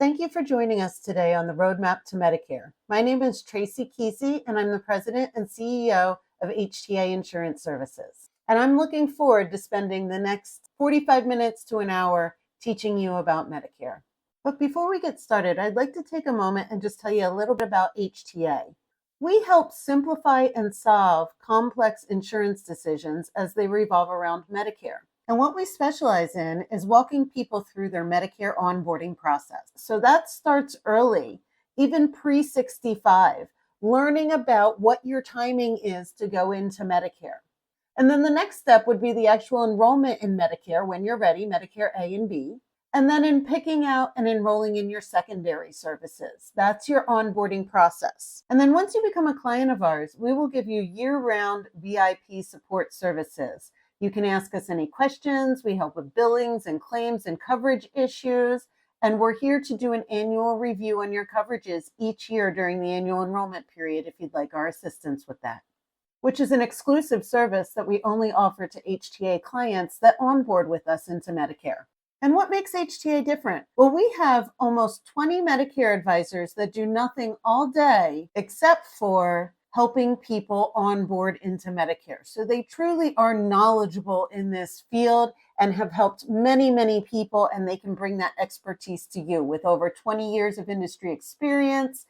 Thank you for joining us today on the Roadmap to Medicare. My name is Tracy Kesey, and I'm the President and CEO of HTA Insurance Services. And I'm looking forward to spending the next 45 minutes to an hour teaching you about Medicare. But before we get started, I'd like to take a moment and just tell you a little bit about HTA. We help simplify and solve complex insurance decisions as they revolve around Medicare. And what we specialize in is walking people through their Medicare onboarding process. So that starts early, even pre-65, learning about what your timing is to go into Medicare. And then the next step would be the actual enrollment in Medicare when you're ready, Medicare A and B. And then in picking out and enrolling in your secondary services. That's your onboarding process. And then once you become a client of ours, we will give you year-round VIP support services. You can ask us any questions. We help with billings and claims and coverage issues. And we're here to do an annual review on your coverages each year during the annual enrollment period if you'd like our assistance with that, which is an exclusive service that we only offer to HTA clients that onboard with us into Medicare. And what makes HTA different? Well, we have almost 20 Medicare advisors that do nothing all day except for helping people onboard into Medicare. So they truly are knowledgeable in this field and have helped many, many people, and they can bring that expertise to you with over 20 years of industry experience,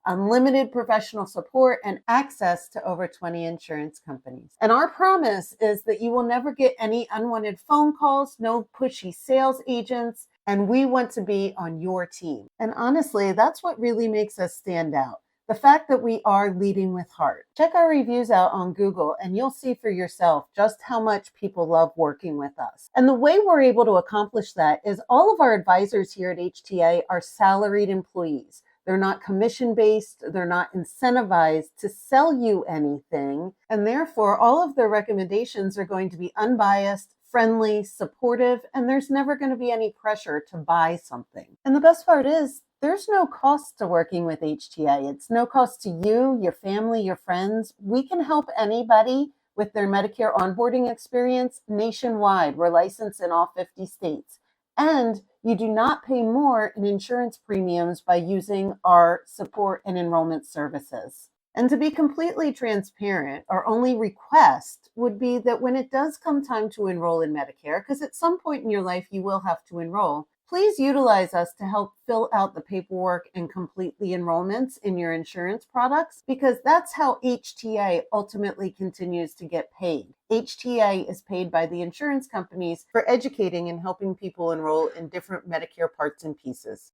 unlimited professional support, and access to over 20 insurance companies. And our promise is that you will never get any unwanted phone calls, no pushy sales agents, and we want to be on your team. And honestly, that's what really makes us stand out. The fact that we are leading with heart. Check our reviews out on Google and you'll see for yourself just how much people love working with us. And the way we're able to accomplish that is all of our advisors here at HTA are salaried employees. They're not commission-based, they're not incentivized to sell you anything, and therefore all of their recommendations are going to be unbiased, friendly, supportive, and there's never going to be any pressure to buy something. And the best part is, there's no cost to working with HTA. It's no cost to you, your family, your friends. We can help anybody with their Medicare onboarding experience nationwide. We're licensed in all 50 states. And you do not pay more in insurance premiums by using our support and enrollment services. And to be completely transparent, our only request would be that when it does come time to enroll in Medicare, because at some point in your life you will have to enroll, please utilize us to help fill out the paperwork and complete the enrollments in your insurance products, because that's how HTA ultimately continues to get paid. HTA is paid by the insurance companies for educating and helping people enroll in different Medicare parts and pieces.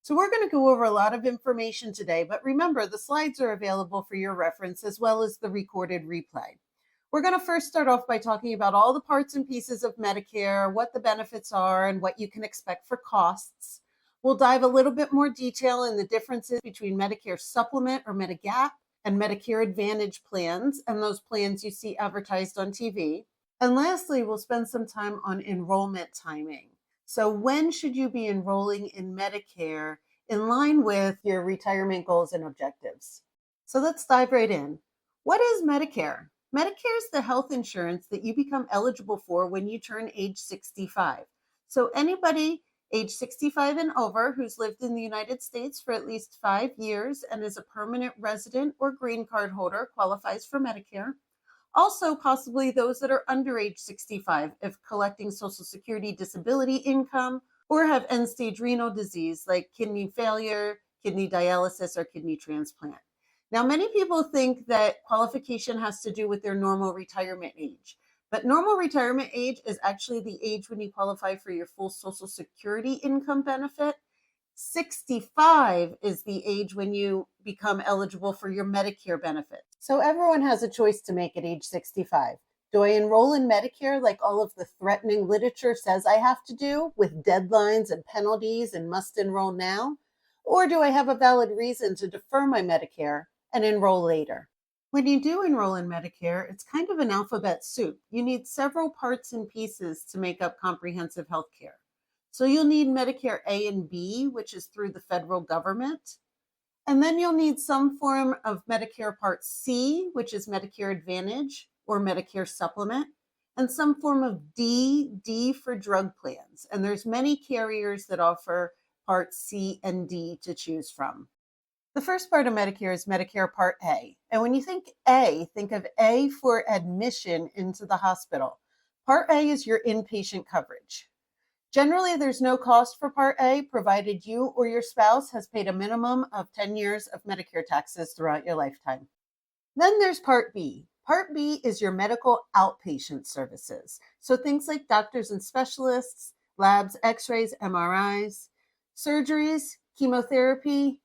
So we're going to go over a lot of information today, but remember, the slides are available for your reference as well as the recorded replay. We're going to first start off by talking about all the parts and pieces of Medicare, what the benefits are, and what you can expect for costs. We'll dive a little bit more detail in the differences between Medicare Supplement or Medigap and Medicare Advantage plans, and those plans you see advertised on TV. And lastly, we'll spend some time on enrollment timing. So when should you be enrolling in Medicare in line with your retirement goals and objectives? So let's dive right in. What is Medicare? Medicare is the health insurance that you become eligible for when you turn age 65. So anybody age 65 and over who's lived in the United States for at least 5 years and is a permanent resident or green card holder qualifies for Medicare. Also, possibly those that are under age 65 if collecting Social Security disability income or have end-stage renal disease like kidney failure, kidney dialysis, or kidney transplant. Now, many people think that qualification has to do with their normal retirement age, but normal retirement age is actually the age when you qualify for your full Social Security income benefit. 65 is the age when you become eligible for your Medicare benefit. So everyone has a choice to make at age 65. Do I enroll in Medicare like all of the threatening literature says I have to do, with deadlines and penalties and must enroll now? Or do I have a valid reason to defer my Medicare and enroll later? When you do enroll in Medicare, it's kind of an alphabet soup. You need several parts and pieces to make up comprehensive health care. So you'll need Medicare A and B, which is through the federal government. And then you'll need some form of Medicare Part C, which is Medicare Advantage or Medicare Supplement, and some form of D for drug plans. And there's many carriers that offer Part C and D to choose from. The first part of Medicare is Medicare Part A. And when you think A, think of A for admission into the hospital. Part A is your inpatient coverage. Generally, there's no cost for Part A, provided you or your spouse has paid a minimum of 10 years of Medicare taxes throughout your lifetime. Then there's Part B. Part B is your medical outpatient services. So things like doctors and specialists, labs, x-rays, MRIs, surgeries, chemotherapy,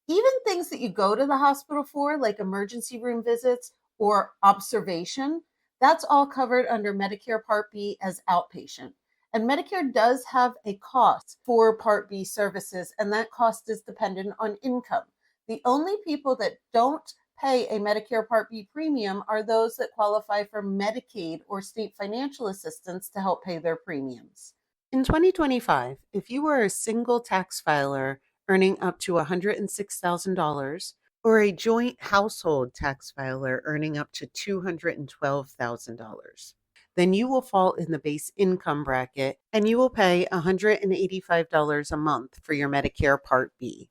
even things that you go to the hospital for, like emergency room visits or observation, that's all covered under Medicare Part B as outpatient. And Medicare does have a cost for Part B services, and that cost is dependent on income. The only people that don't pay a Medicare Part B premium are those that qualify for Medicaid or state financial assistance to help pay their premiums. In 2025, if you were a single tax filer earning up to $106,000 or a joint household tax filer earning up to $212,000, then you will fall in the base income bracket and you will pay $185 a month for your Medicare Part B.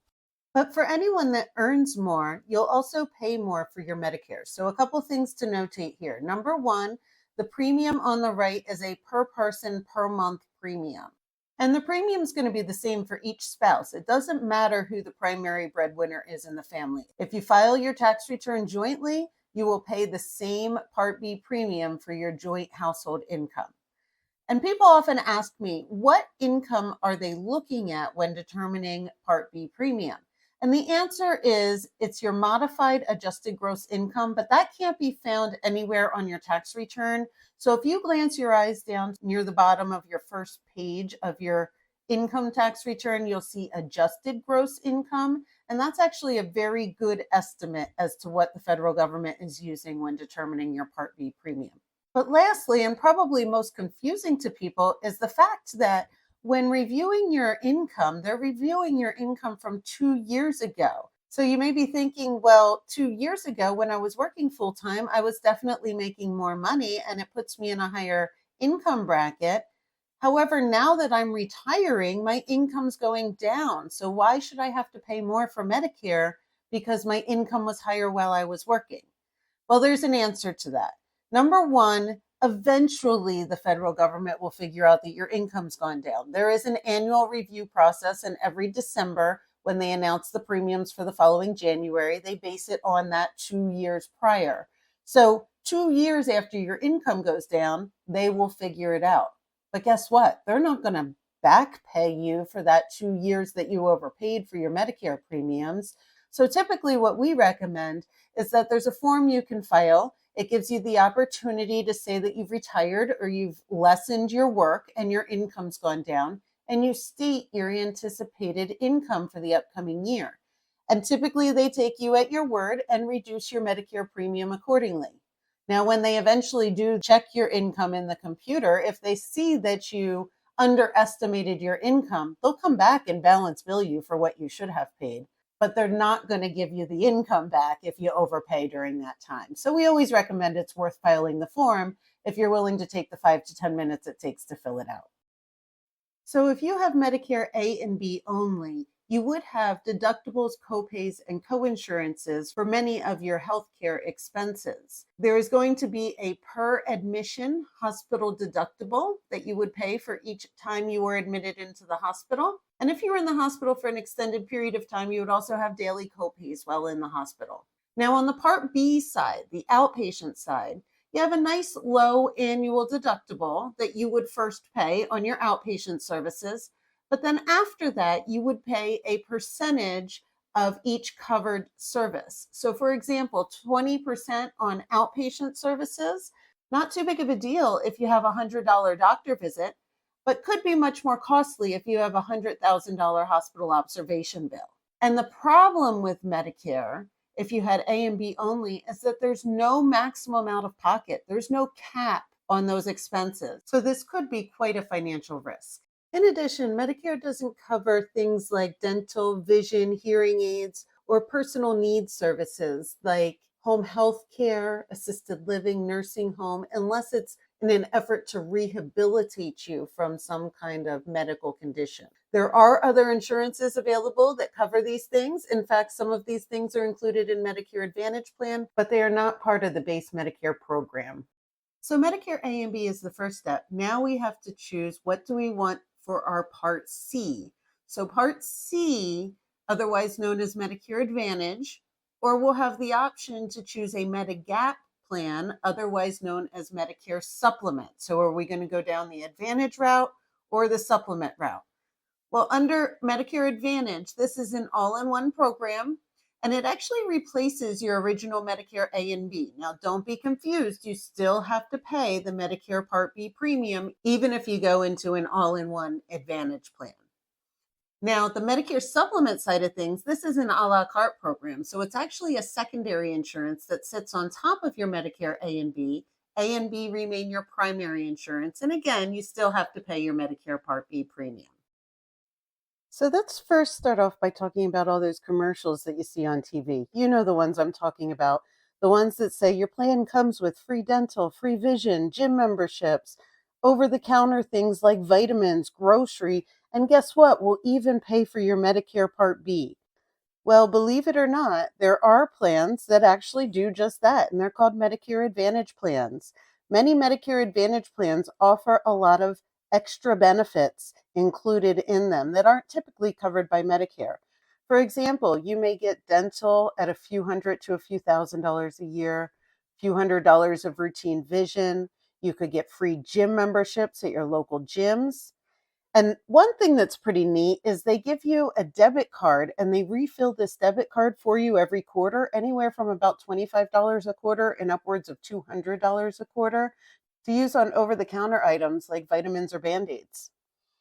But for anyone that earns more, you'll also pay more for your Medicare. So a couple things to notate here. Number one, the premium on the right is a per person per month premium. And the premium is going to be the same for each spouse. It doesn't matter who the primary breadwinner is in the family. If you file your tax return jointly, you will pay the same Part B premium for your joint household income. And people often ask me, what income are they looking at when determining Part B premium? And the answer is it's your modified adjusted gross income, but that can't be found anywhere on your tax return. So if you glance your eyes down near the bottom of your first page of your income tax return, you'll see adjusted gross income. And that's actually a very good estimate as to what the federal government is using when determining your Part B premium. But lastly, and probably most confusing to people, is the fact that when reviewing your income, they're reviewing your income from 2 years ago. So you may be thinking, well, 2 years ago when I was working full time, I was definitely making more money and it puts me in a higher income bracket. However, now that I'm retiring, my income's going down. So why should I have to pay more for Medicare because my income was higher while I was working? Well, there's an answer to that. Number one, eventually the federal government will figure out that your income's gone down. There is an annual review process, and every December, when they announce the premiums for the following January, they base it on that 2 years prior. So 2 years after your income goes down, they will figure it out. But guess what? They're not going to back pay you for that 2 years that you overpaid for your Medicare premiums. So typically what we recommend is that there's a form you can file. It gives you the opportunity to say that you've retired or you've lessened your work and your income's gone down, and you state your anticipated income for the upcoming year. And typically they take you at your word and reduce your Medicare premium accordingly. Now, when they eventually do check your income in the computer, if they see that you underestimated your income, they'll come back and balance bill you for what you should have paid. But they're not going to give you the income back if you overpay during that time. So we always recommend it's worth filing the form if you're willing to take the 5 to 10 minutes it takes to fill it out. So if you have Medicare A and B only, you would have deductibles, copays, and coinsurances for many of your healthcare expenses. There is going to be a per admission hospital deductible that you would pay for each time you were admitted into the hospital. And if you were in the hospital for an extended period of time, you would also have daily copays while in the hospital. Now, on the Part B side, the outpatient side, you have a nice low annual deductible that you would first pay on your outpatient services. But then after that, you would pay a percentage of each covered service. So for example, 20% on outpatient services, not too big of a deal if you have a $100 doctor visit, but could be much more costly if you have a $100,000 hospital observation bill. And the problem with Medicare, if you had A and B only, is that there's no maximum out of pocket. There's no cap on those expenses. So this could be quite a financial risk. In addition, Medicare doesn't cover things like dental, vision, hearing aids, or personal needs services like home health care, assisted living, nursing home, unless it's in an effort to rehabilitate you from some kind of medical condition. There are other insurances available that cover these things. In fact, some of these things are included in Medicare Advantage plan, but they are not part of the base Medicare program. So Medicare A and B is the first step. Now we have to choose, what do we want for our Part C? So Part C, otherwise known as Medicare Advantage, or we'll have the option to choose a Medigap plan, otherwise known as Medicare Supplement. So are we going to go down the Advantage route or the Supplement route? Well, under Medicare Advantage, this is an all-in-one program, and it actually replaces your original Medicare A and B. Now, don't be confused. You still have to pay the Medicare Part B premium, even if you go into an all-in-one Advantage plan. Now, the Medicare Supplement side of things, this is an a la carte program. So it's actually a secondary insurance that sits on top of your Medicare A and B. A and B remain your primary insurance. And again, you still have to pay your Medicare Part B premium. So let's first start off by talking about all those commercials that you see on TV. You know the ones I'm talking about. The ones that say your plan comes with free dental, free vision, gym memberships, over-the-counter things like vitamins, grocery, and guess what? We'll even pay for your Medicare Part B. Well, believe it or not, there are plans that actually do just that, and they're called Medicare Advantage plans. Many Medicare Advantage plans offer a lot of extra benefits included in them that aren't typically covered by Medicare. For example, you may get dental at a few hundred to a few $1,000s a year, a few $100s of routine vision. You could get free gym memberships at your local gyms. And one thing that's pretty neat is they give you a debit card and they refill this debit card for you every quarter, anywhere from about $25 a quarter and upwards of $200 a quarter to use on over-the-counter items like vitamins or Band-Aids.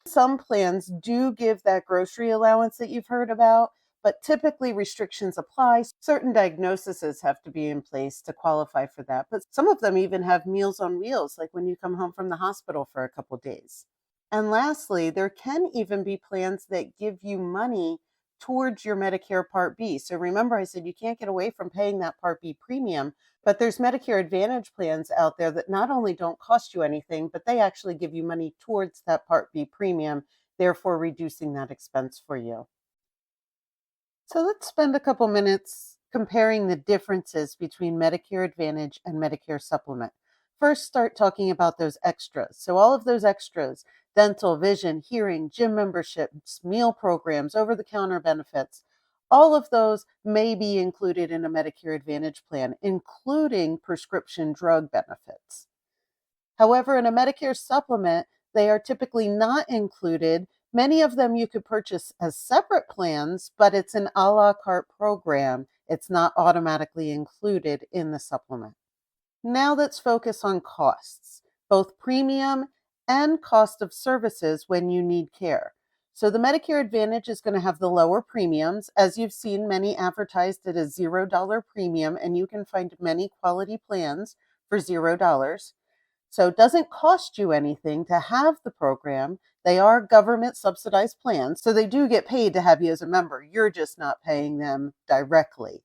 Some plans do give that grocery allowance that you've heard about, but typically restrictions apply. Certain diagnoses have to be in place to qualify for that. But some of them even have meals on wheels, like when you come home from the hospital for a couple days. And lastly, there can even be plans that give you money towards your Medicare Part B. So remember, I said you can't get away from paying that Part B premium, but there's Medicare Advantage plans out there that not only don't cost you anything, but they actually give you money towards that Part B premium, therefore reducing that expense for you. So let's spend a couple minutes comparing the differences between Medicare Advantage and Medicare Supplement. First, start talking about those extras. So all of those extras, dental, vision, hearing, gym memberships, meal programs, over-the-counter benefits, all of those may be included in a Medicare Advantage plan, including prescription drug benefits. However, in a Medicare supplement, they are typically not included. Many of them you could purchase as separate plans, but it's an a la carte program. It's not automatically included in the supplement. Now let's focus on costs, both premium and cost of services when you need care. So the Medicare Advantage is going to have the lower premiums. As you've seen, many advertised at a $0 premium, and you can find many quality plans for $0. So it doesn't cost you anything to have the program. They are government subsidized plans, so they do get paid to have you as a member. You're just not paying them directly.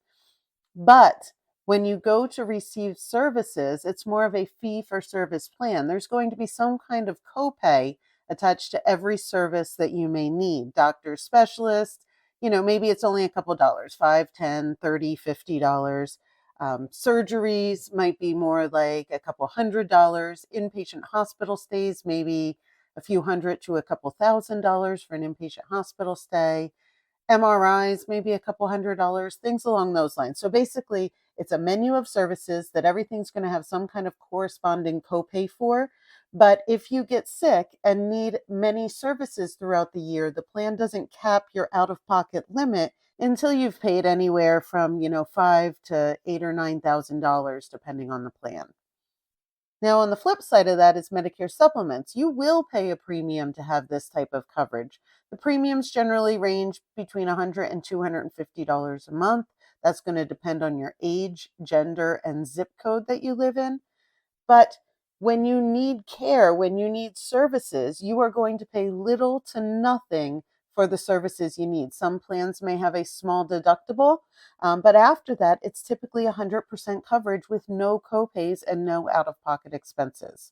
But when you go to receive services, it's more of a fee for service plan. There's going to be some kind of copay attached to every service that you may need. Doctor, specialist, maybe it's only a couple dollars, $5, $10, $30, $50. Surgeries might be more like a couple $100. Inpatient hospital stays, maybe a few hundred to a couple $1,000 for an inpatient hospital stay. MRIs, maybe a couple $100, things along those lines. So basically, it's a menu of services that everything's going to have some kind of corresponding copay for. But if you get sick and need many services throughout the year, the plan doesn't cap your out-of-pocket limit until you've paid anywhere from, $5,000 to $8,000 or $9,000, depending on the plan. Now, on the flip side of that is Medicare supplements. You will pay a premium to have this type of coverage. The premiums generally range between $100 and $250 a month. That's going to depend on your age, gender, and zip code that you live in. But when you need care, when you need services, you are going to pay little to nothing for the services you need. Some plans may have a small deductible, but after that, it's typically 100% coverage with no copays and no out-of-pocket expenses.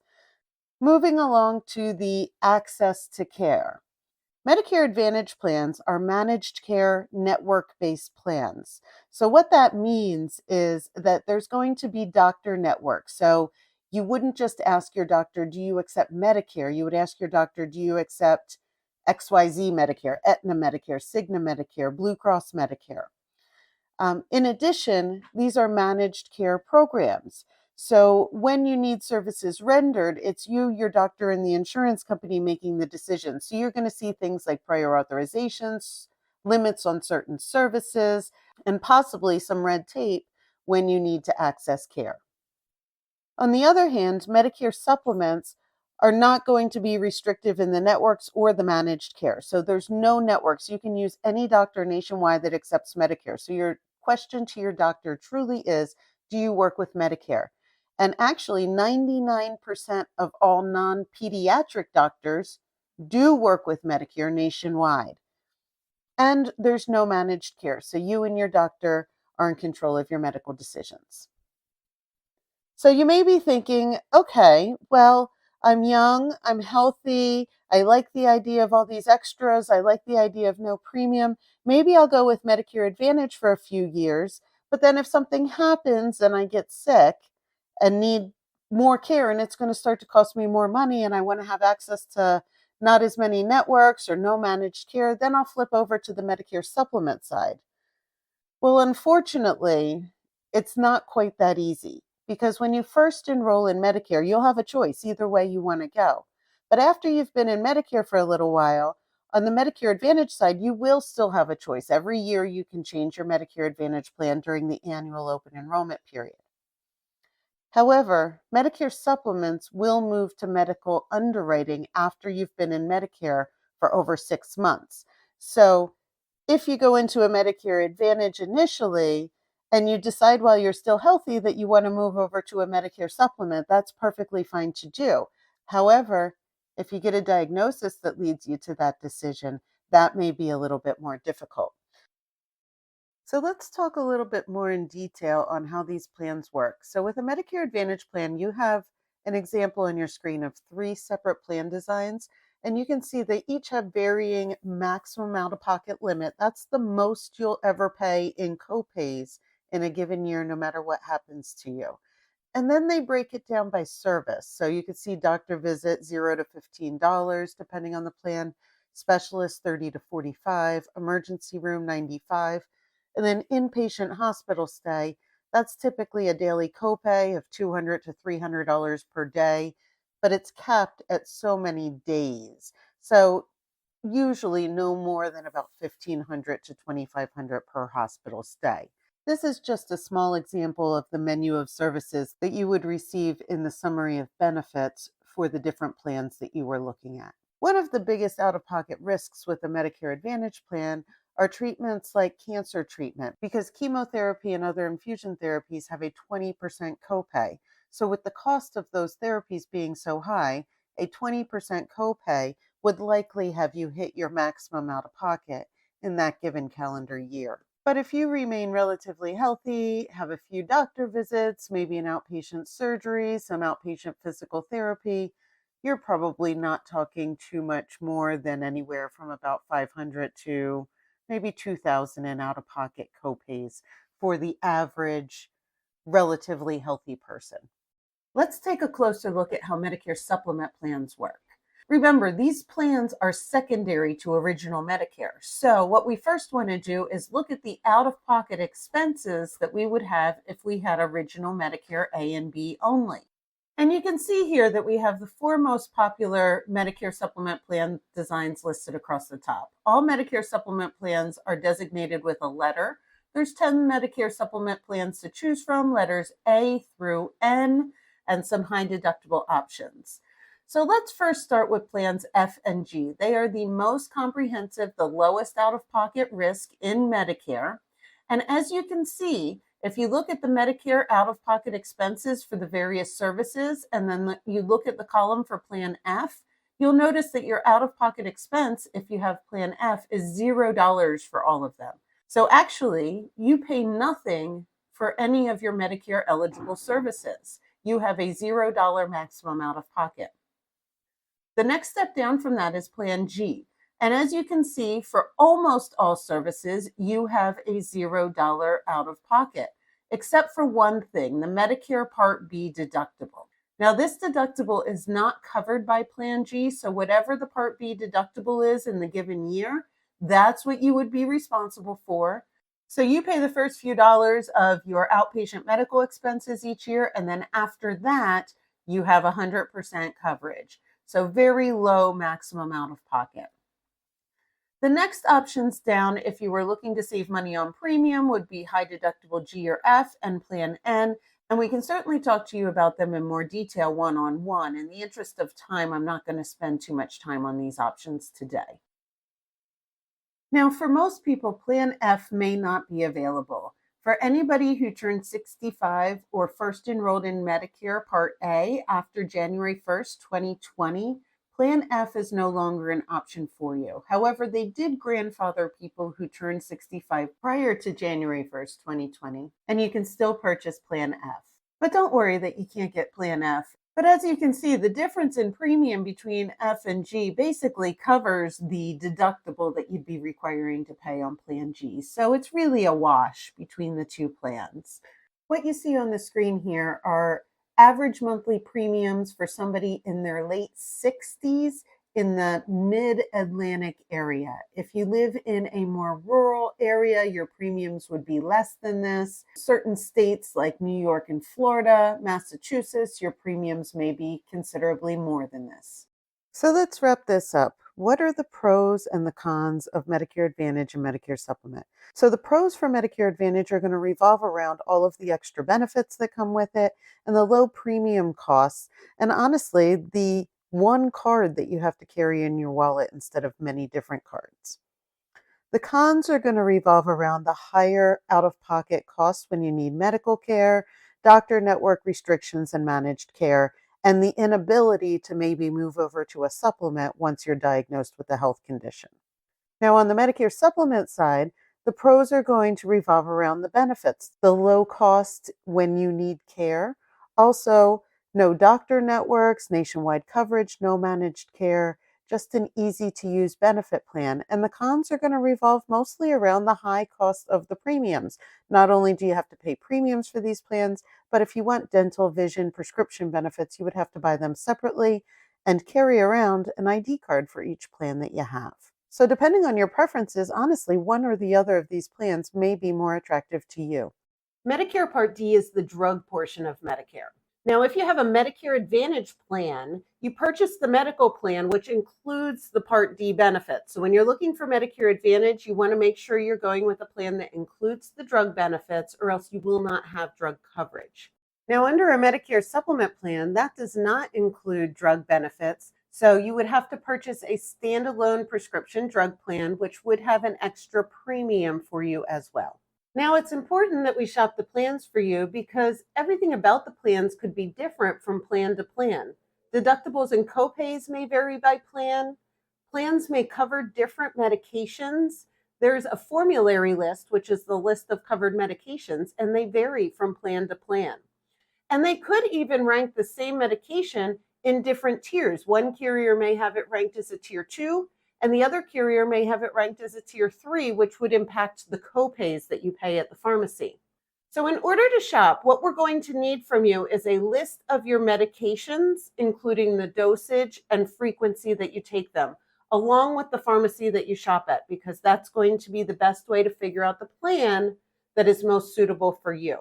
Moving along to the access to care. Medicare Advantage plans are managed care network-based plans. So what that means is that there's going to be doctor networks. So you wouldn't just ask your doctor, do you accept Medicare? You would ask your doctor, do you accept XYZ Medicare, Aetna Medicare, Cigna Medicare, Blue Cross Medicare? In addition, these are managed care programs. So when you need services rendered, it's you, your doctor, and the insurance company making the decision. So you're going to see things like prior authorizations, limits on certain services, and possibly some red tape when you need to access care. On the other hand, Medicare supplements are not going to be restrictive in the networks or the managed care. So there's no networks. You can use any doctor nationwide that accepts Medicare. So your question to your doctor truly is, do you work with Medicare? And actually, 99% of all non-pediatric doctors do work with Medicare nationwide. And there's no managed care. So you and your doctor are in control of your medical decisions. So you may be thinking, okay, well, I'm young, I'm healthy, I like the idea of all these extras, I like the idea of no premium. Maybe I'll go with Medicare Advantage for a few years, but then if something happens and I get sick and need more care and it's going to start to cost me more money and I want to have access to not as many networks or no managed care, then I'll flip over to the Medicare supplement side. Well, unfortunately, it's not quite that easy because when you first enroll in Medicare, you'll have a choice either way you want to go. But after you've been in Medicare for a little while, on the Medicare Advantage side, you will still have a choice. Every year you can change your Medicare Advantage plan during the annual open enrollment period. However, Medicare supplements will move to medical underwriting after you've been in Medicare for over 6 months. So if you go into a Medicare Advantage initially and you decide while you're still healthy that you want to move over to a Medicare supplement, that's perfectly fine to do. However, if you get a diagnosis that leads you to that decision, that may be a little bit more difficult. So let's talk a little bit more in detail on how these plans work. So with a Medicare Advantage plan, you have an example on your screen of 3 separate plan designs, and you can see they each have varying maximum out-of-pocket limit. That's the most you'll ever pay in copays in a given year, no matter what happens to you. And then they break it down by service. So you can see doctor visit $0 to $15, depending on the plan, specialist 30 to 45, emergency room 95, and then inpatient hospital stay. That's typically a daily copay of $200 to $300 per day, but it's capped at so many days. So usually no more than about $1,500 to $2,500 per hospital stay. This is just a small example of the menu of services that you would receive in the summary of benefits for the different plans that you were looking at. One of the biggest out-of-pocket risks with a Medicare Advantage plan are treatments like cancer treatment because chemotherapy and other infusion therapies have a 20% copay. So with the cost of those therapies being so high, a 20% copay would likely have you hit your maximum out-of-pocket in that given calendar year. But if you remain relatively healthy, have a few doctor visits, maybe an outpatient surgery, some outpatient physical therapy, you're probably not talking too much more than anywhere from about $500 to maybe $2,000 in out-of-pocket copays for the average relatively healthy person. Let's take a closer look at how Medicare supplement plans work. Remember, these plans are secondary to original Medicare. So what we first want to do is look at the out-of-pocket expenses that we would have if we had original Medicare A and B only. And you can see here that we have the 4 most popular Medicare supplement plan designs listed across the top. All Medicare supplement plans are designated with a letter. There's 10 Medicare supplement plans to choose from, letters A through N, and some high deductible options. So let's first start with plans F and G. They are the most comprehensive, the lowest out-of-pocket risk in Medicare. And as you can see, if you look at the Medicare out-of-pocket expenses for the various services, and then you look at the column for plan F, you'll notice that your out-of-pocket expense, if you have plan F, is $0 for all of them. So actually, you pay nothing for any of your Medicare eligible services. You have a $0 maximum out-of-pocket. The next step down from that is Plan G. And as you can see, for almost all services, you have a $0 out of pocket, except for one thing, the Medicare Part B deductible. Now, this deductible is not covered by Plan G, so whatever the Part B deductible is in the given year, that's what you would be responsible for. So you pay the first few dollars of your outpatient medical expenses each year, and then after that, you have 100% coverage. So very low maximum out of pocket. The next options down, if you were looking to save money on premium, would be high deductible G or F and Plan N. And we can certainly talk to you about them in more detail one-on-one. In the interest of time, I'm not going to spend too much time on these options today. Now, for most people, Plan F may not be available. For anybody who turned 65 or first enrolled in Medicare Part A after January 1st, 2020, Plan F is no longer an option for you. However, they did grandfather people who turned 65 prior to January 1st, 2020, and you can still purchase Plan F. But don't worry that you can't get Plan F. But as you can see, the difference in premium between F and G basically covers the deductible that you'd be requiring to pay on Plan G. So it's really a wash between the two plans. What you see on the screen here are average monthly premiums for somebody in their late 60s in the mid-Atlantic area. If you live in a more rural area, your premiums would be less than this. Certain states like New York and Florida, Massachusetts, your premiums may be considerably more than this. So let's wrap this up. What are the pros and the cons of Medicare Advantage and Medicare Supplement? So the pros for Medicare Advantage are going to revolve around all of the extra benefits that come with it and the low premium costs. And honestly, the one card that you have to carry in your wallet instead of many different cards. The cons are going to revolve around the higher out-of-pocket costs when you need medical care, doctor network restrictions and managed care, and the inability to maybe move over to a supplement once you're diagnosed with a health condition. Now, on the Medicare supplement side, the pros are going to revolve around the benefits, the low cost when you need care, also no doctor networks, nationwide coverage, no managed care, just an easy to use benefit plan. And the cons are going to revolve mostly around the high cost of the premiums. Not only do you have to pay premiums for these plans, but if you want dental, vision, prescription benefits, you would have to buy them separately and carry around an ID card for each plan that you have. So depending on your preferences, honestly, one or the other of these plans may be more attractive to you. Medicare Part D is the drug portion of Medicare. Now, if you have a Medicare Advantage plan, you purchase the medical plan, which includes the Part D benefits. So when you're looking for Medicare Advantage, you want to make sure you're going with a plan that includes the drug benefits, or else you will not have drug coverage. Now, under a Medicare supplement plan, that does not include drug benefits. So you would have to purchase a standalone prescription drug plan, which would have an extra premium for you as well. Now, it's important that we shop the plans for you because everything about the plans could be different from plan to plan. Deductibles and copays may vary by plan. Plans may cover different medications. There's a formulary list, which is the list of covered medications, and they vary from plan to plan. And they could even rank the same medication in different tiers. One carrier may have it ranked as a tier 2, and the other carrier may have it ranked as a tier 3, which would impact the copays that you pay at the pharmacy. So in order to shop, what we're going to need from you is a list of your medications, including the dosage and frequency that you take them, along with the pharmacy that you shop at, because that's going to be the best way to figure out the plan that is most suitable for you.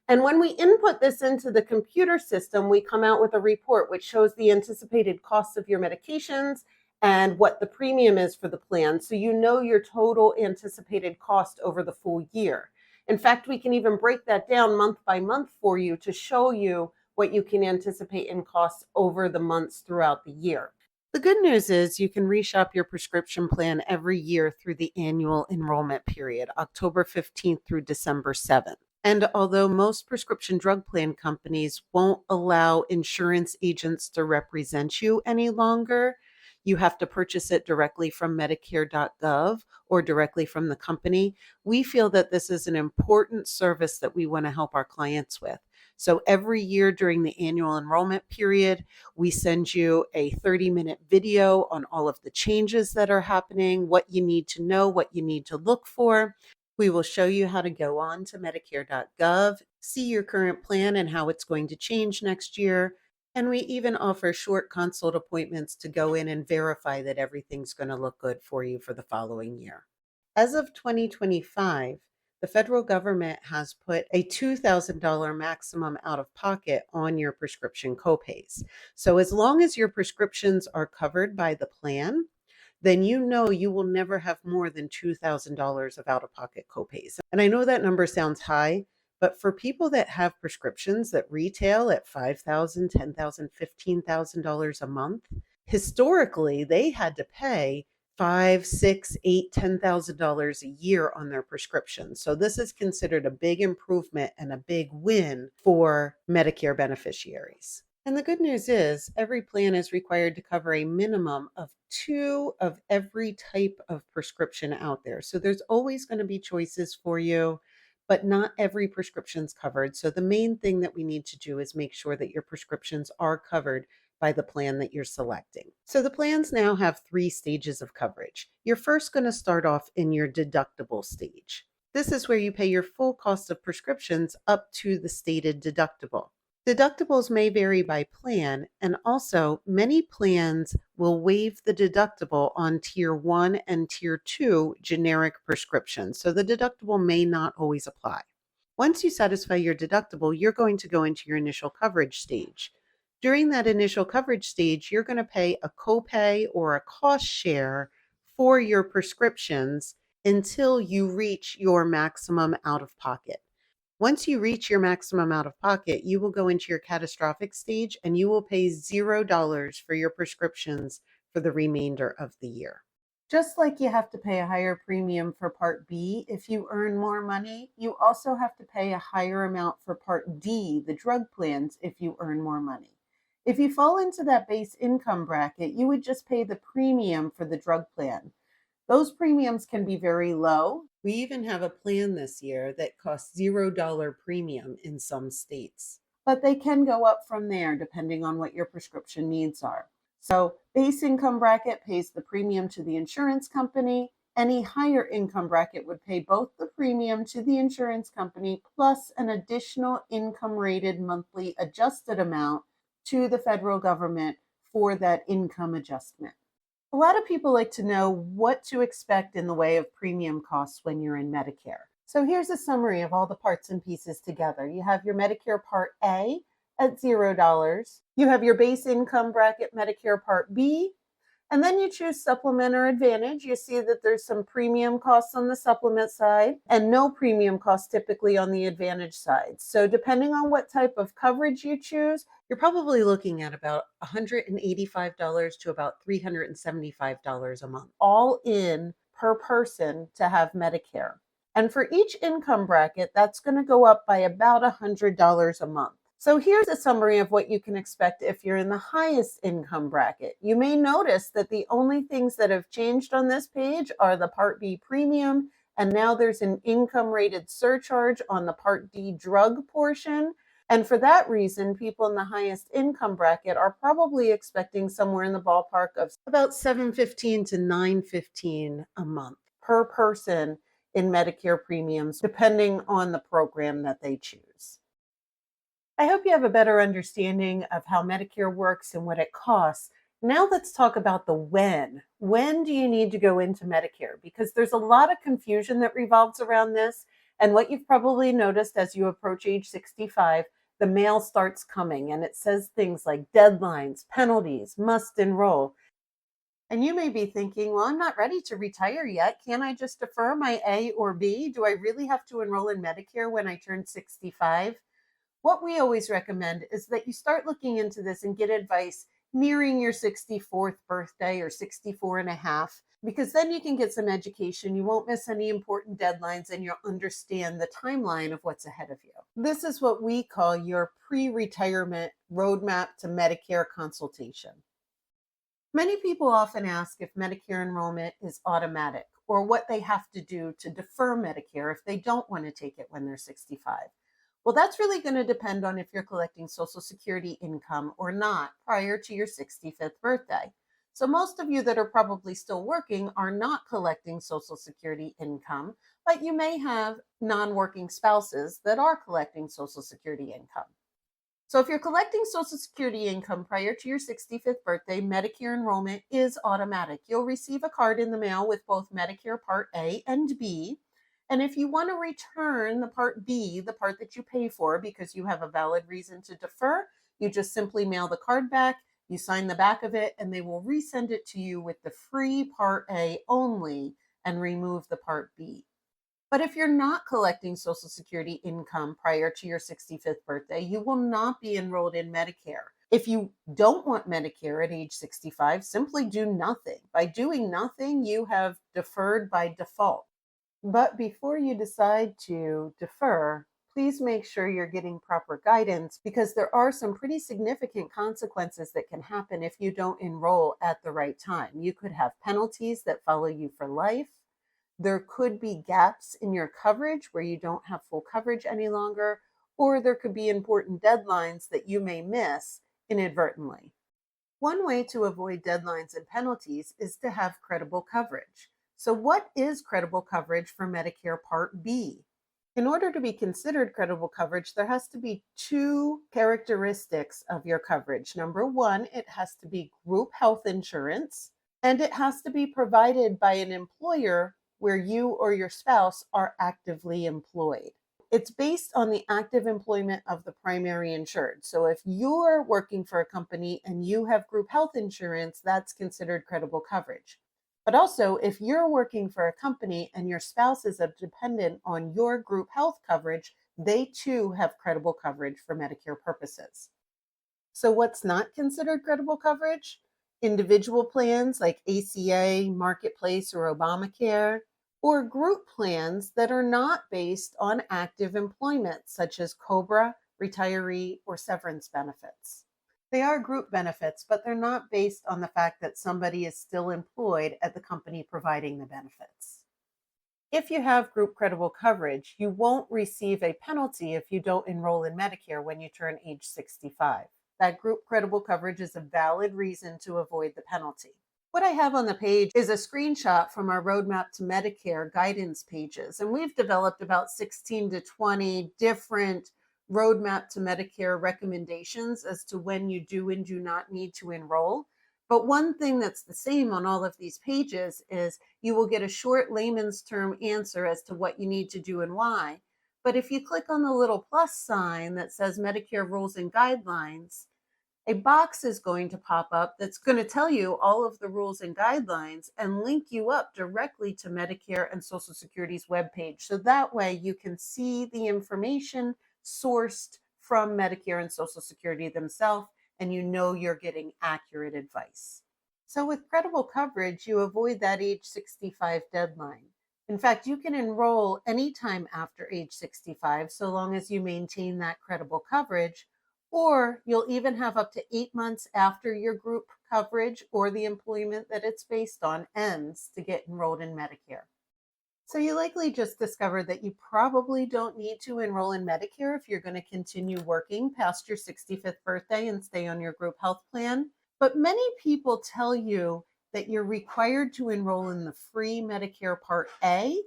And when we input this into the computer system, we come out with a report which shows the anticipated costs of your medications and what the premium is for the plan, so you know your total anticipated cost over the full year. In fact, we can even break that down month by month for you to show you what you can anticipate in costs over the months throughout the year. The good news is you can reshop your prescription plan every year through the annual enrollment period, October 15th through December 7th. And although most prescription drug plan companies won't allow insurance agents to represent you any longer, you have to purchase it directly from Medicare.gov or directly from the company. We feel that this is an important service that we want to help our clients with. So every year during the annual enrollment period, we send you a 30-minute video on all of the changes that are happening, what you need to know, what you need to look for. We will show you how to go on to Medicare.gov, see your current plan and how it's going to change next year. And we even offer short consult appointments to go in and verify that everything's going to look good for you for the following year. As of 2025, the federal government has put a $2,000 maximum out of pocket on your prescription copays. So as long as your prescriptions are covered by the plan, then you know you will never have more than $2,000 of out of pocket copays. And I know that number sounds high, but for people that have prescriptions that retail at $5,000, $10,000, $15,000 a month, historically they had to pay five, six, eight, $10,000 a year on their prescription. So this is considered a big improvement and a big win for Medicare beneficiaries. And the good news is every plan is required to cover a minimum of 2 of every type of prescription out there. So there's always going to be choices for you, but not every prescription's covered. So the main thing that we need to do is make sure that your prescriptions are covered by the plan that you're selecting. So the plans now have 3 stages of coverage. You're first going to start off in your deductible stage. This is where you pay your full cost of prescriptions up to the stated deductible. Deductibles may vary by plan, and also many plans will waive the deductible on Tier 1 and Tier 2 generic prescriptions, so the deductible may not always apply. Once you satisfy your deductible, you're going to go into your initial coverage stage. During that initial coverage stage, you're going to pay a copay or a cost share for your prescriptions until you reach your maximum out of pocket. Once you reach your maximum out of pocket, you will go into your catastrophic stage and you will pay $0 for your prescriptions for the remainder of the year. Just like you have to pay a higher premium for Part B if you earn more money, you also have to pay a higher amount for Part D, the drug plans, if you earn more money. If you fall into that base income bracket, you would just pay the premium for the drug plan. Those premiums can be very low. We even have a plan this year that costs $0 premium in some states. But they can go up from there depending on what your prescription needs are. So base income bracket pays the premium to the insurance company. Any higher income bracket would pay both the premium to the insurance company plus an additional income rated monthly adjusted amount to the federal government for that income adjustment. A lot of people like to know what to expect in the way of premium costs when you're in Medicare. So here's a summary of all the parts and pieces together. You have your Medicare Part A at $0. You have your base income bracket Medicare Part B, and then you choose Supplement or Advantage. You see that there's some premium costs on the supplement side and no premium costs typically on the Advantage side. So depending on what type of coverage you choose, you're probably looking at about $185 to about $375 a month, all in per person to have Medicare. And for each income bracket, that's going to go up by about $100 a month. So here's a summary of what you can expect if you're in the highest income bracket. You may notice that the only things that have changed on this page are the Part B premium, and now there's an income rated surcharge on the Part D drug portion. And for that reason, people in the highest income bracket are probably expecting somewhere in the ballpark of about $715 to $915 a month per person in Medicare premiums, depending on the program that they choose. I hope you have a better understanding of how Medicare works and what it costs. Now let's talk about the when. When do you need to go into Medicare? Because there's a lot of confusion that revolves around this. And what you've probably noticed as you approach age 65, the mail starts coming and it says things like deadlines, penalties, must enroll. And you may be thinking, well, I'm not ready to retire yet. Can't I just defer my A or B? Do I really have to enroll in Medicare when I turn 65? What we always recommend is that you start looking into this and get advice nearing your 64th birthday or 64 and a half, because then you can get some education. You won't miss any important deadlines and you'll understand the timeline of what's ahead of you. This is what we call your pre-retirement roadmap to Medicare consultation. Many people often ask if Medicare enrollment is automatic or what they have to do to defer Medicare if they don't want to take it when they're 65. Well, that's really going to depend on if you're collecting Social Security income or not prior to your 65th birthday. So, most of you that are probably still working are not collecting Social Security income, but you may have non working spouses that are collecting Social Security income. So, if you're collecting Social Security income prior to your 65th birthday, Medicare enrollment is automatic. You'll receive a card in the mail with both Medicare Part A and B. And if you want to return the Part B, the part that you pay for because you have a valid reason to defer, you just simply mail the card back, you sign the back of it, and they will resend it to you with the free Part A only and remove the Part B. But if you're not collecting Social Security income prior to your 65th birthday, you will not be enrolled in Medicare. If you don't want Medicare at age 65, simply do nothing. By doing nothing, you have deferred by default. But before you decide to defer, please make sure you're getting proper guidance because there are some pretty significant consequences that can happen if you don't enroll at the right time. You could have penalties that follow you for life. There could be gaps in your coverage where you don't have full coverage any longer, or there could be important deadlines that you may miss inadvertently. One way to avoid deadlines and penalties is to have credible coverage. So, what is credible coverage for Medicare Part B? In order to be considered credible coverage, there has to be two characteristics of your coverage. Number one, it has to be group health insurance, and it has to be provided by an employer where you or your spouse are actively employed. It's based on the active employment of the primary insured. So if you're working for a company and you have group health insurance, that's considered credible coverage. But also, if you're working for a company and your spouse is a dependent on your group health coverage, they too have credible coverage for Medicare purposes. So what's not considered credible coverage? Individual plans like ACA, Marketplace, or Obamacare, or group plans that are not based on active employment, such as COBRA, retiree, or severance benefits. They are group benefits, but they're not based on the fact that somebody is still employed at the company providing the benefits. If you have group credible coverage, you won't receive a penalty if you don't enroll in Medicare when you turn age 65. That group credible coverage is a valid reason to avoid the penalty. What I have on the page is a screenshot from our Roadmap to Medicare guidance pages, and we've developed about 16 to 20 different Roadmap to Medicare recommendations as to when you do and do not need to enroll. But one thing that's the same on all of these pages is you will get a short layman's term answer as to what you need to do and why. But if you click on the little plus sign that says Medicare rules and guidelines, a box is going to pop up that's going to tell you all of the rules and guidelines and link you up directly to Medicare and Social Security's webpage. So that way you can see the information sourced from Medicare and Social Security themselves, and you know you're getting accurate advice. So with credible coverage, you avoid that age 65 deadline. In fact, you can enroll anytime after age 65 so long as you maintain that credible coverage, or you'll even have up to 8 months after your group coverage or the employment that it's based on ends to get enrolled in Medicare. So you likely just discovered that you probably don't need to enroll in Medicare if you're going to continue working past your 65th birthday and stay on your group health plan. But many people tell you that you're required to enroll in the free Medicare Part A,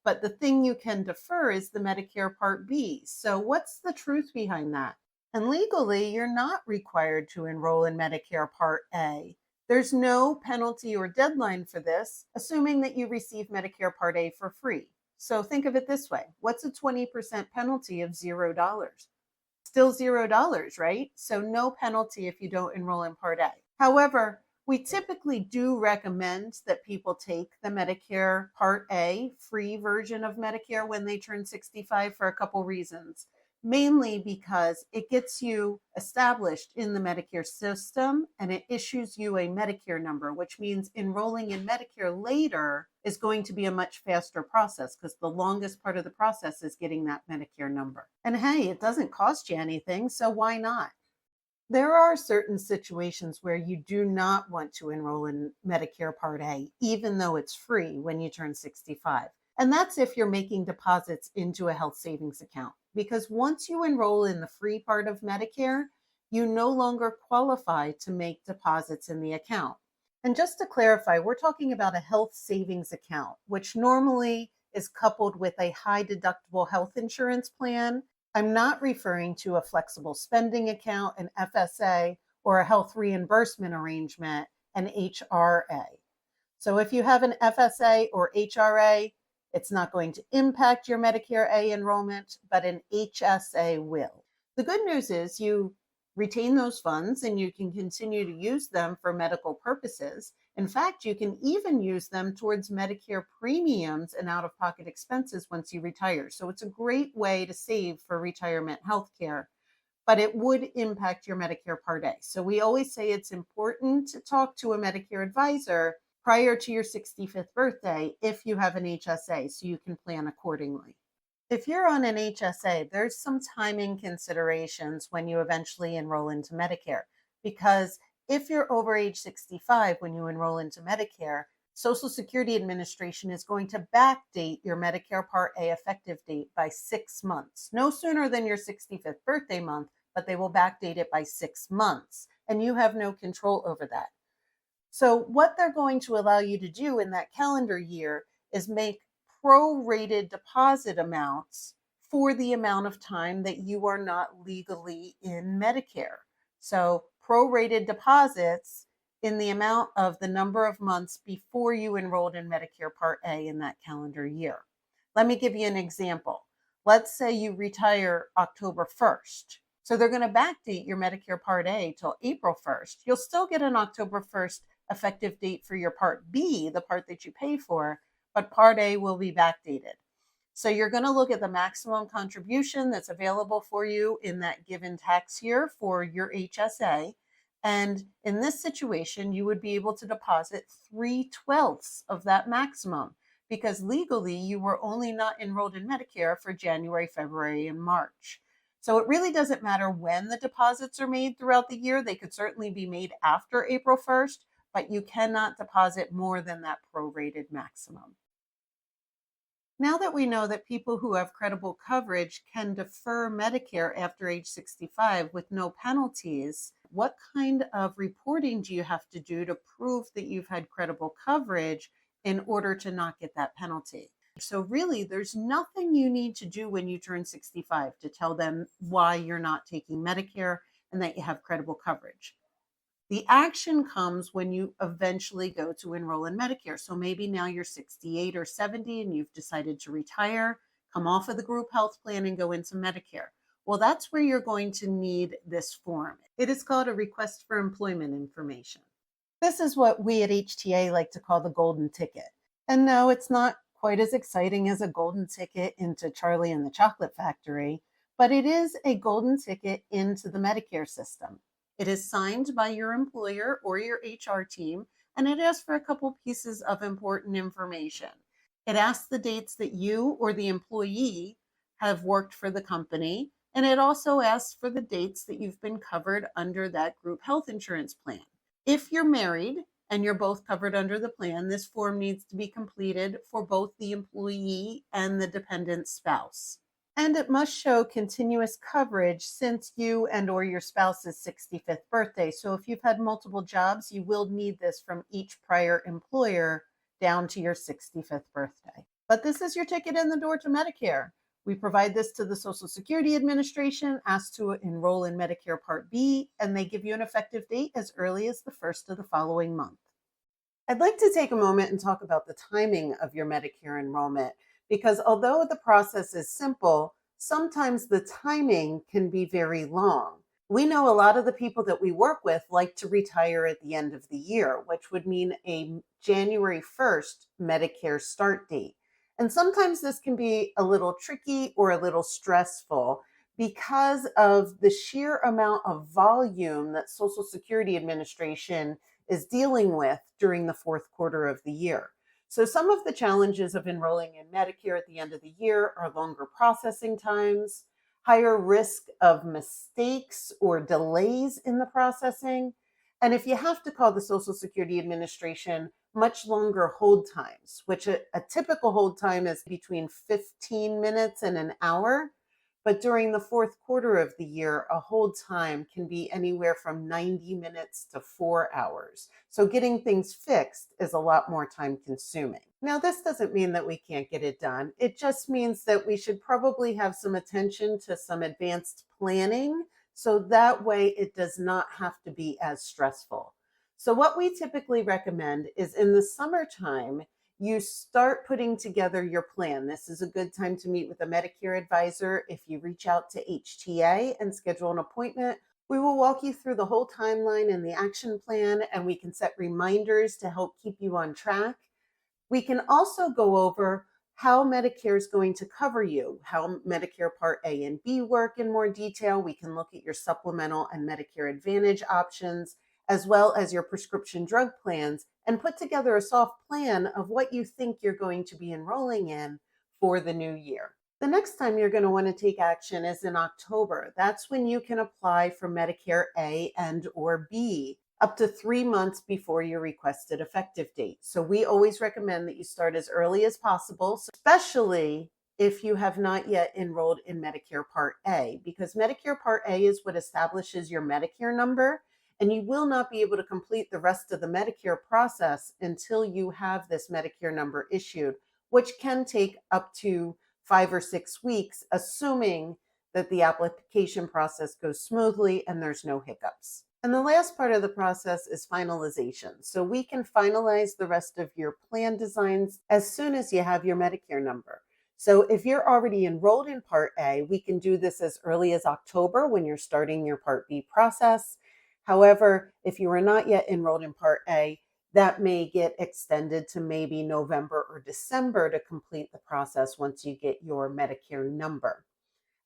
but the thing you can defer is the Medicare Part B. So what's the truth behind that? And legally, you're not required to enroll in Medicare Part A. There's no penalty or deadline for this, assuming that you receive Medicare Part A for free. So think of it this way. What's a 20% penalty of $0? Still $0, right? So no penalty if you don't enroll in Part A. However, we typically do recommend that people take the Medicare Part A free version of Medicare when they turn 65 for a couple reasons. Mainly because it gets you established in the Medicare system and it issues you a Medicare number, which means enrolling in Medicare later is going to be a much faster process because the longest part of the process is getting that Medicare number. And hey, it doesn't cost you anything, so why not? There are certain situations where you do not want to enroll in Medicare Part A, even though it's free when you turn 65. And that's if you're making deposits into a health savings account. because once you enroll in the free part of Medicare, you no longer qualify to make deposits in the account. And just to clarify, we're talking about a health savings account, which normally is coupled with a high deductible health insurance plan. I'm not referring to a flexible spending account, an FSA, or a health reimbursement arrangement, an HRA. So if you have an FSA or HRA, it's not going to impact your Medicare A enrollment, but an HSA will. The good news is you retain those funds and you can continue to use them for medical purposes. In fact, you can even use them towards Medicare premiums and out-of-pocket expenses once you retire. So it's a great way to save for retirement health care, but it would impact your Medicare Part A. So we always say it's important to talk to a Medicare advisor prior to your 65th birthday if you have an HSA, so you can plan accordingly. If you're on an HSA, there's some timing considerations when you eventually enroll into Medicare, because if you're over age 65 when you enroll into Medicare, Social Security Administration is going to backdate your Medicare Part A effective date by 6 months. No sooner than your 65th birthday month, but they will backdate it by 6 months, and you have no control over that. So what they're going to allow you to do in that calendar year is make prorated deposit amounts for the amount of time that you are not legally in Medicare. So prorated deposits in the amount of the number of months before you enrolled in Medicare Part A in that calendar year. Let me give you an example. Let's say you retire October 1st. So they're going to backdate your Medicare Part A till April 1st. You'll still get an October 1st effective date for your Part B, the part that you pay for, but Part A will be backdated. So you're going to look at the maximum contribution that's available for you in that given tax year for your HSA. And in this situation, you would be able to deposit 3/12 of that maximum, because legally you were only not enrolled in Medicare for January, February, and March. So it really doesn't matter when the deposits are made throughout the year. They could certainly be made after April 1st, but you cannot deposit more than that prorated maximum. Now that we know that people who have credible coverage can defer Medicare after age 65 with no penalties, what kind of reporting do you have to do to prove that you've had credible coverage in order to not get that penalty? So really, there's nothing you need to do when you turn 65 to tell them why you're not taking Medicare and that you have credible coverage. The action comes when you eventually go to enroll in Medicare. So maybe now you're 68 or 70 and you've decided to retire, come off of the group health plan and go into Medicare. Well, that's where you're going to need this form. It is called a request for employment information. This is what we at HTA like to call the golden ticket. And no, it's not quite as exciting as a golden ticket into Charlie and the Chocolate Factory, but it is a golden ticket into the Medicare system. It is signed by your employer or your HR team, and it asks for a couple pieces of important information. It asks the dates that you or the employee have worked for the company, and it also asks for the dates that you've been covered under that group health insurance plan. If you're married and you're both covered under the plan, this form needs to be completed for both the employee and the dependent spouse. And it must show continuous coverage since you and or your spouse's 65th birthday. So if you've had multiple jobs, you will need this from each prior employer down to your 65th birthday. But this is your ticket in the door to Medicare. We provide this to the Social Security Administration, asked to enroll in Medicare Part B, and they give you an effective date as early as the first of the following month. I'd like to take a moment and talk about the timing of your Medicare enrollment, because although the process is simple, sometimes the timing can be very long. We know a lot of the people that we work with like to retire at the end of the year, which would mean a January 1st Medicare start date. And sometimes this can be a little tricky or a little stressful because of the sheer amount of volume that Social Security Administration is dealing with during the fourth quarter of the year. So some of the challenges of enrolling in Medicare at the end of the year are longer processing times, higher risk of mistakes or delays in the processing, and if you have to call the Social Security Administration, much longer hold times, which a typical hold time is between 15 minutes and an hour. But during the fourth quarter of the year, a hold time can be anywhere from 90 minutes to 4 hours. So getting things fixed is a lot more time consuming. Now, this doesn't mean that we can't get it done. It just means that we should probably have some attention to some advanced planning so that way it does not have to be as stressful. So what we typically recommend is in the summertime, you start putting together your plan. This is a good time to meet with a Medicare advisor. If you reach out to HTA and schedule an appointment, we will walk you through the whole timeline and the action plan, and we can set reminders to help keep you on track. We can also go over how Medicare is going to cover you, how Medicare Part A and B work in more detail. We can look at your supplemental and Medicare Advantage options, as well as your prescription drug plans, and put together a soft plan of what you think you're going to be enrolling in for the new year. The next time you're going to want to take action is in October. That's when you can apply for Medicare A and or B up to 3 months before your requested effective date. So we always recommend that you start as early as possible, especially if you have not yet enrolled in Medicare Part A, because Medicare Part A is what establishes your Medicare number, and you will not be able to complete the rest of the Medicare process until you have this Medicare number issued, which can take up to 5 or 6 weeks, assuming that the application process goes smoothly and there's no hiccups. And the last part of the process is finalization. So we can finalize the rest of your plan designs as soon as you have your Medicare number. So if you're already enrolled in Part A, we can do this as early as October when you're starting your Part B process. However, if you are not yet enrolled in Part A, that may get extended to maybe November or December to complete the process once you get your Medicare number.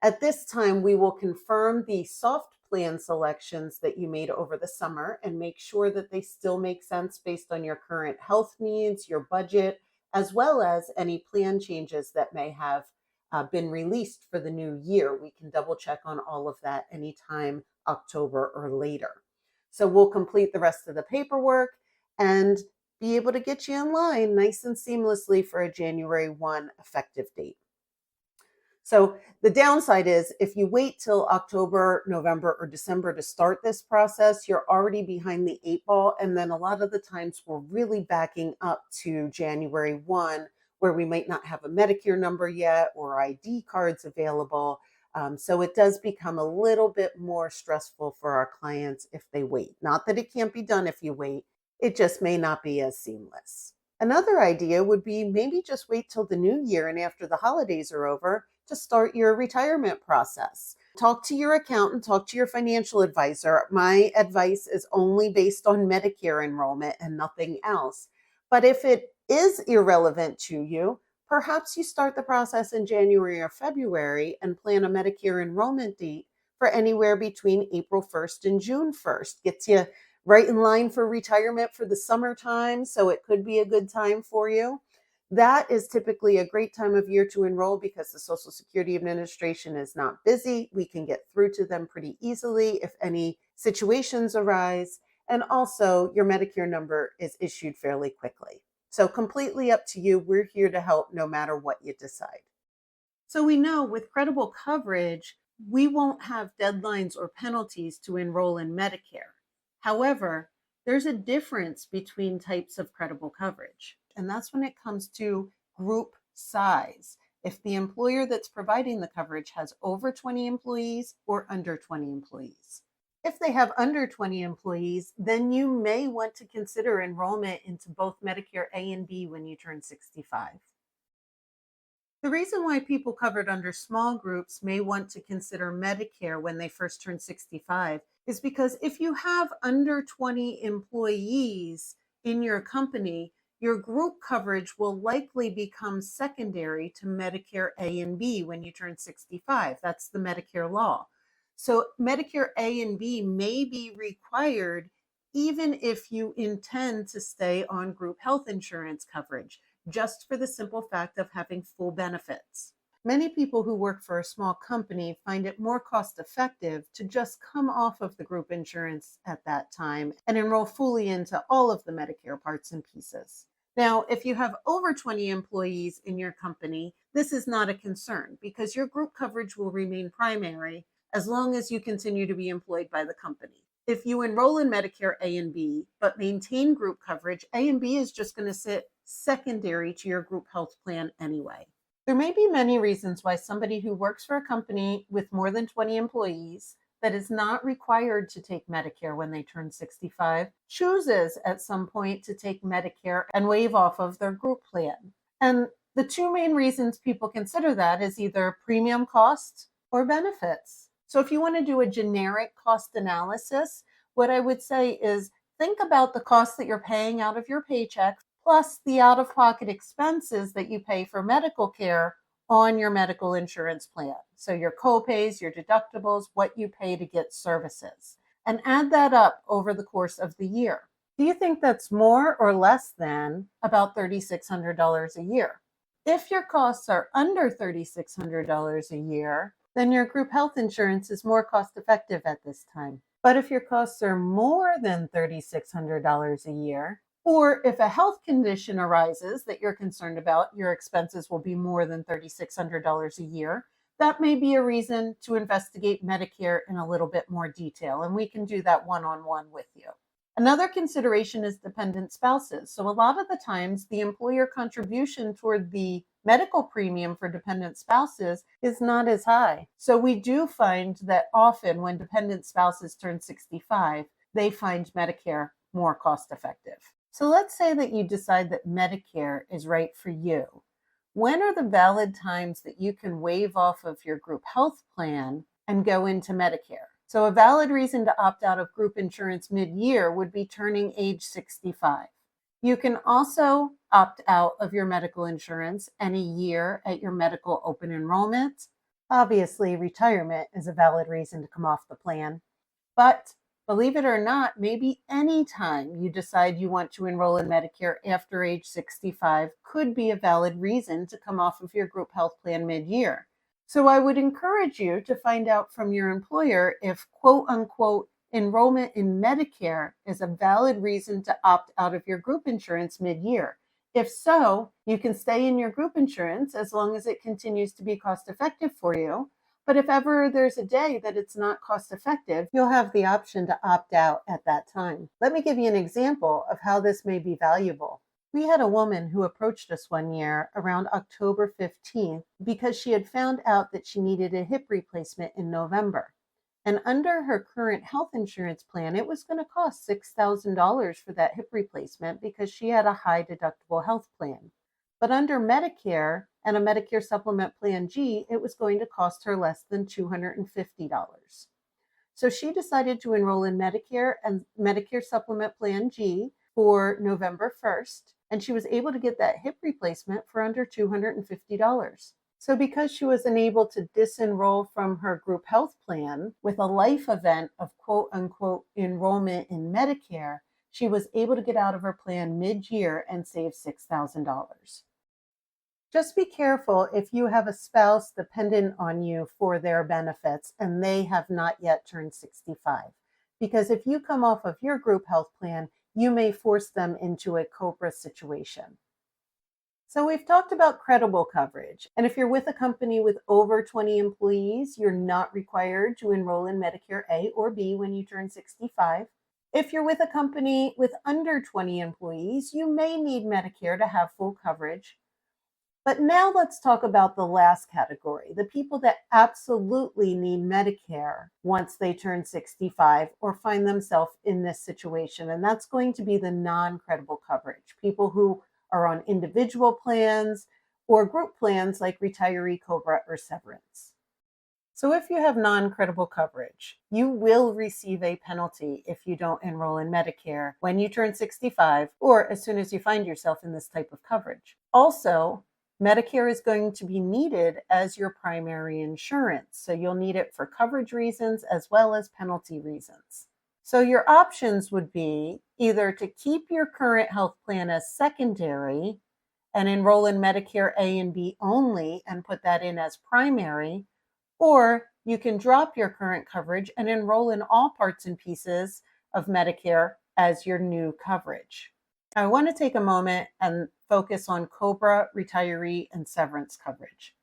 At this time, we will confirm the soft plan selections that you made over the summer and make sure that they still make sense based on your current health needs, your budget, as well as any plan changes that may have been released for the new year. We can double check on all of that anytime October or later. So we'll complete the rest of the paperwork and be able to get you in line nice and seamlessly for a January 1 effective date. So the downside is if you wait till October, November, or December to start this process, you're already behind the 8 ball. And then a lot of the times we're really backing up to January 1, where we might not have a Medicare number yet or ID cards available. So it does become a little bit more stressful for our clients if they wait. Not that it can't be done if you wait, it just may not be as seamless. Another idea would be maybe just wait till the new year and after the holidays are over to start your retirement process. Talk to your accountant, talk to your financial advisor. My advice is only based on Medicare enrollment and nothing else. But if it is irrelevant to you, perhaps you start the process in January or February and plan a Medicare enrollment date for anywhere between April 1st and June 1st. Gets you right in line for retirement for the summertime, so it could be a good time for you. That is typically a great time of year to enroll because the Social Security Administration is not busy. We can get through to them pretty easily if any situations arise. And also, your Medicare number is issued fairly quickly. So completely up to you. We're here to help no matter what you decide. So we know with credible coverage, we won't have deadlines or penalties to enroll in Medicare. However, there's a difference between types of credible coverage, and that's when it comes to group size. If the employer that's providing the coverage has over 20 employees or under 20 employees. If they have under 20 employees, then you may want to consider enrollment into both Medicare A and B when you turn 65. The reason why people covered under small groups may want to consider Medicare when they first turn 65 is because if you have under 20 employees in your company, your group coverage will likely become secondary to Medicare A and B when you turn 65. That's the Medicare law. So Medicare A and B may be required even if you intend to stay on group health insurance coverage, just for the simple fact of having full benefits. Many people who work for a small company find it more cost effective to just come off of the group insurance at that time and enroll fully into all of the Medicare parts and pieces. Now, if you have over 20 employees in your company, this is not a concern because your group coverage will remain primary as long as you continue to be employed by the company. If you enroll in Medicare A and B, but maintain group coverage, A and B is just going to sit secondary to your group health plan anyway. There may be many reasons why somebody who works for a company with more than 20 employees that is not required to take Medicare when they turn 65 chooses at some point to take Medicare and waive off of their group plan. And the two main reasons people consider that is either premium costs or benefits. So if you want to do a generic cost analysis, what I would say is think about the costs that you're paying out of your paycheck plus the out-of-pocket expenses that you pay for medical care on your medical insurance plan. So your copays, your deductibles, what you pay to get services, and add that up over the course of the year. Do you think that's more or less than about $3,600 a year? If your costs are under $3,600 a year, then your group health insurance is more cost effective at this time. But if your costs are more than $3,600 a year, or if a health condition arises that you're concerned about, your expenses will be more than $3,600 a year, that may be a reason to investigate Medicare in a little bit more detail, and we can do that one-on-one with you. Another consideration is dependent spouses. So a lot of the times, the employer contribution toward the medical premium for dependent spouses is not as high. So we do find that often when dependent spouses turn 65, they find Medicare more cost effective. So let's say that you decide that Medicare is right for you. When are the valid times that you can waive off of your group health plan and go into Medicare? So a valid reason to opt out of group insurance mid-year would be turning age 65. You can also opt out of your medical insurance any year at your medical open enrollment. Obviously, retirement is a valid reason to come off the plan. But believe it or not, maybe any time you decide you want to enroll in Medicare after age 65 could be a valid reason to come off of your group health plan mid-year. So I would encourage you to find out from your employer if quote unquote enrollment in Medicare is a valid reason to opt out of your group insurance mid-year. If so, you can stay in your group insurance as long as it continues to be cost effective for you. But if ever there's a day that it's not cost effective, you'll have the option to opt out at that time. Let me give you an example of how this may be valuable. We had a woman who approached us one year around October 15th because she had found out that she needed a hip replacement in November. And under her current health insurance plan, it was going to cost $6,000 for that hip replacement because she had a high deductible health plan. But under Medicare and a Medicare Supplement Plan G, it was going to cost her less than $250. So she decided to enroll in Medicare and Medicare Supplement Plan G for November 1st, and she was able to get that hip replacement for under $250. So because she was unable to disenroll from her group health plan with a life event of quote unquote enrollment in Medicare, she was able to get out of her plan mid-year and save $6,000. Just be careful if you have a spouse dependent on you for their benefits and they have not yet turned 65. Because if you come off of your group health plan, you may force them into a COBRA situation. So we've talked about credible coverage. And if you're with a company with over 20 employees, you're not required to enroll in Medicare A or B when you turn 65. If you're with a company with under 20 employees, you may need Medicare to have full coverage. But now let's talk about the last category, the people that absolutely need Medicare once they turn 65 or find themselves in this situation. And that's going to be the non-credible coverage, people who are on individual plans or group plans like retiree, COBRA, or severance. So if you have non-credible coverage, you will receive a penalty if you don't enroll in Medicare when you turn 65 or as soon as you find yourself in this type of coverage. Also, Medicare is going to be needed as your primary insurance, so you'll need it for coverage reasons as well as penalty reasons. So your options would be either to keep your current health plan as secondary and enroll in Medicare A and B only and put that in as primary, or you can drop your current coverage and enroll in all parts and pieces of Medicare as your new coverage. I want to take a moment and focus on COBRA, retiree, and severance coverage.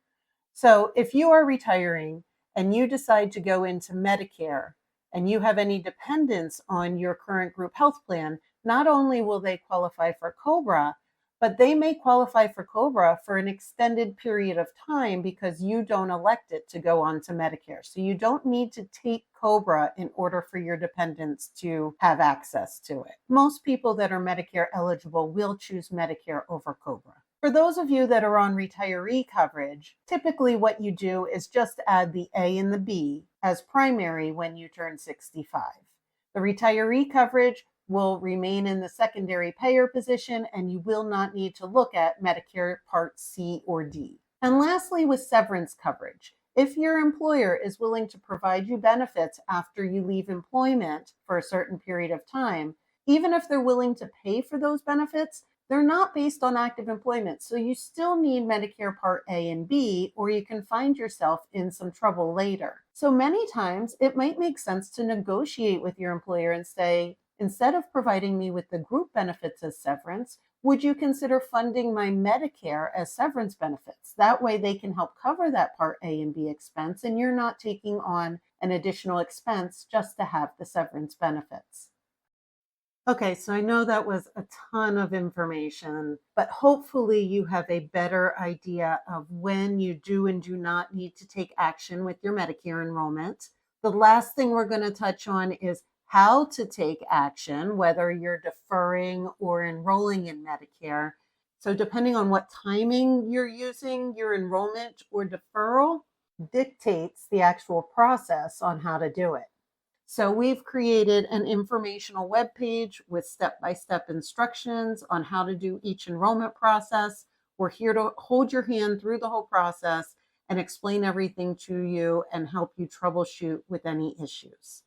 So if you are retiring and you decide to go into Medicare and you have any dependents on your current group health plan, not only will they qualify for COBRA, but they may qualify for COBRA for an extended period of time because you don't elect it to go on to Medicare. So you don't need to take COBRA in order for your dependents to have access to it. Most people that are Medicare eligible will choose Medicare over COBRA. For those of you that are on retiree coverage, typically what you do is just add the A and the B as primary when you turn 65. The retiree coverage will remain in the secondary payer position, and you will not need to look at Medicare Part C or D. And lastly, with severance coverage, if your employer is willing to provide you benefits after you leave employment for a certain period of time, even if they're willing to pay for those benefits, they're not based on active employment. So you still need Medicare Part A and B, or you can find yourself in some trouble later. So many times it might make sense to negotiate with your employer and say, instead of providing me with the group benefits as severance, would you consider funding my Medicare as severance benefits? That way they can help cover that Part A and B expense, and you're not taking on an additional expense just to have the severance benefits. Okay, so I know that was a ton of information, but hopefully you have a better idea of when you do and do not need to take action with your Medicare enrollment. The last thing we're going to touch on is how to take action, whether you're deferring or enrolling in Medicare. So depending on what timing you're using, your enrollment or deferral dictates the actual process on how to do it. So we've created an informational webpage with step-by-step instructions on how to do each enrollment process. We're here to hold your hand through the whole process and explain everything to you and help you troubleshoot with any issues.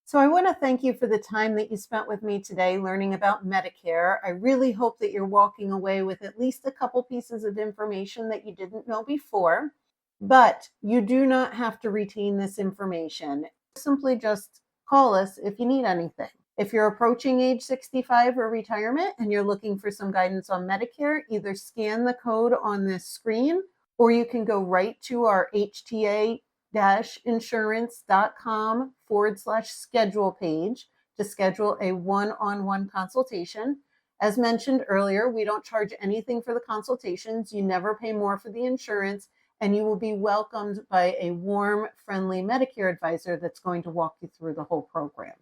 So I want to thank you for the time that you spent with me today learning about Medicare. I really hope that you're walking away with at least a couple pieces of information that you didn't know before, but you do not have to retain this information. Simply just call us if you need anything. If you're approaching age 65 or retirement and you're looking for some guidance on Medicare, either scan the code on this screen or you can go right to our HTA-insurance.com/schedule page to schedule a one-on-one consultation. As mentioned earlier, we don't charge anything for the consultations. You never pay more for the insurance, and you will be welcomed by a warm, friendly Medicare advisor that's going to walk you through the whole program.